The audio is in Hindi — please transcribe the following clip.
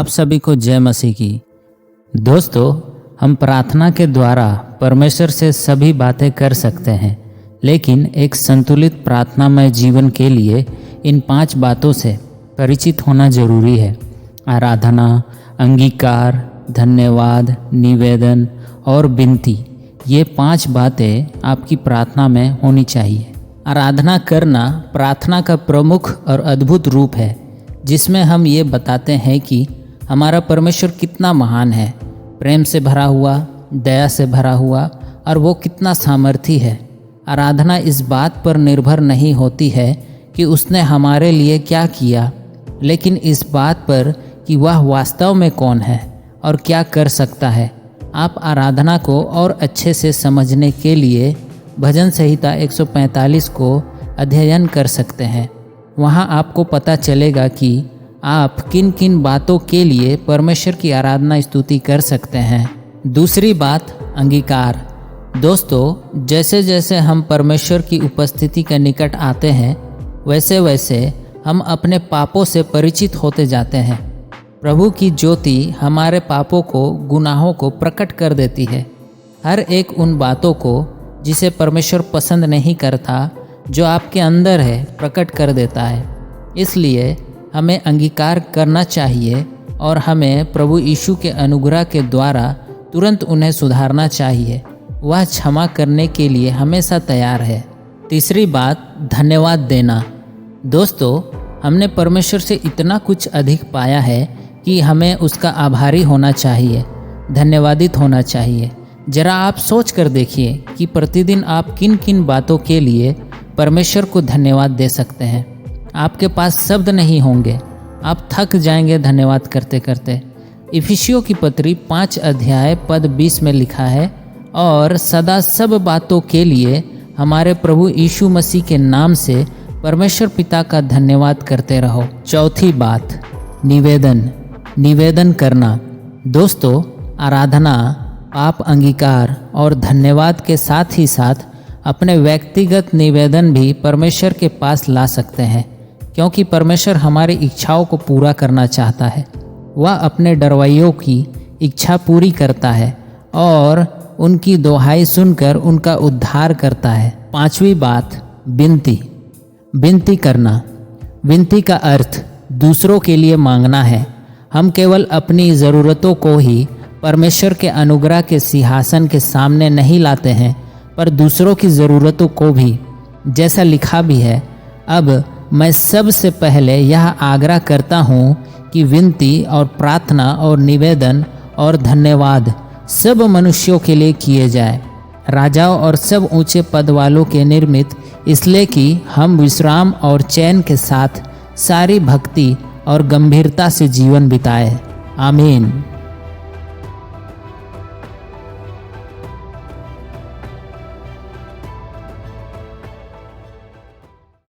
आप सभी को जय मसीह की। दोस्तों, हम प्रार्थना के द्वारा परमेश्वर से सभी बातें कर सकते हैं, लेकिन एक संतुलित प्रार्थनामय जीवन के लिए इन 5 बातों से परिचित होना जरूरी है। आराधना, अंगीकार, धन्यवाद, निवेदन और विनती, ये 5 बातें आपकी प्रार्थना में होनी चाहिए। आराधना करना प्रार्थना का प्रमुख और अद्भुत रूप है, जिसमें हम ये बताते हैं कि हमारा परमेश्वर कितना महान है, प्रेम से भरा हुआ, दया से भरा हुआ, और वो कितना सामर्थी है। आराधना इस बात पर निर्भर नहीं होती है कि उसने हमारे लिए क्या किया, लेकिन इस बात पर कि वह वास्तव में कौन है और क्या कर सकता है। आप आराधना को और अच्छे से समझने के लिए भजन संहिता 145 को अध्ययन कर सकते हैं। वहाँ आपको पता चलेगा कि आप किन किन बातों के लिए परमेश्वर की आराधना स्तुति कर सकते हैं। दूसरी बात, अंगीकार। दोस्तों, जैसे जैसे हम परमेश्वर की उपस्थिति के निकट आते हैं, वैसे वैसे हम अपने पापों से परिचित होते जाते हैं। प्रभु की ज्योति हमारे पापों को, गुनाहों को प्रकट कर देती है। हर एक उन बातों को जिसे परमेश्वर पसंद नहीं करता, जो आपके अंदर है, प्रकट कर देता है। इसलिए हमें अंगीकार करना चाहिए और हमें प्रभु यीशु के अनुग्रह के द्वारा तुरंत उन्हें सुधारना चाहिए। वह क्षमा करने के लिए हमेशा तैयार है। तीसरी बात, धन्यवाद देना। दोस्तों, हमने परमेश्वर से इतना कुछ अधिक पाया है कि हमें उसका आभारी होना चाहिए, धन्यवादित होना चाहिए। जरा आप सोच कर देखिए कि प्रतिदिन आप किन किन बातों के लिए परमेश्वर को धन्यवाद दे सकते हैं। आपके पास शब्द नहीं होंगे, आप थक जाएंगे धन्यवाद करते करते। इफिसियों की पत्री 5 अध्याय पद 20 में लिखा है, और सदा सब बातों के लिए हमारे प्रभु यीशु मसीह के नाम से परमेश्वर पिता का धन्यवाद करते रहो। चौथी बात, निवेदन करना। दोस्तों, आराधना, पाप अंगीकार और धन्यवाद के साथ ही साथ अपने व्यक्तिगत निवेदन भी परमेश्वर के पास ला सकते हैं, क्योंकि परमेश्वर हमारी इच्छाओं को पूरा करना चाहता है। वह अपने डरवैयों की इच्छा पूरी करता है और उनकी दुहाई सुनकर उनका उद्धार करता है। 5वीं बात, विनती करना। विनती का अर्थ दूसरों के लिए मांगना है। हम केवल अपनी ज़रूरतों को ही परमेश्वर के अनुग्रह के सिंहासन के सामने नहीं लाते हैं, पर दूसरों की ज़रूरतों को भी। जैसा लिखा भी है, अब मैं सबसे पहले यह आग्रह करता हूँ कि विनती और प्रार्थना और निवेदन और धन्यवाद सब मनुष्यों के लिए किए जाए, राजाओं और सब ऊंचे पद वालों के निर्मित, इसलिए कि हम विश्राम और चैन के साथ सारी भक्ति और गंभीरता से जीवन बिताए। आमीन।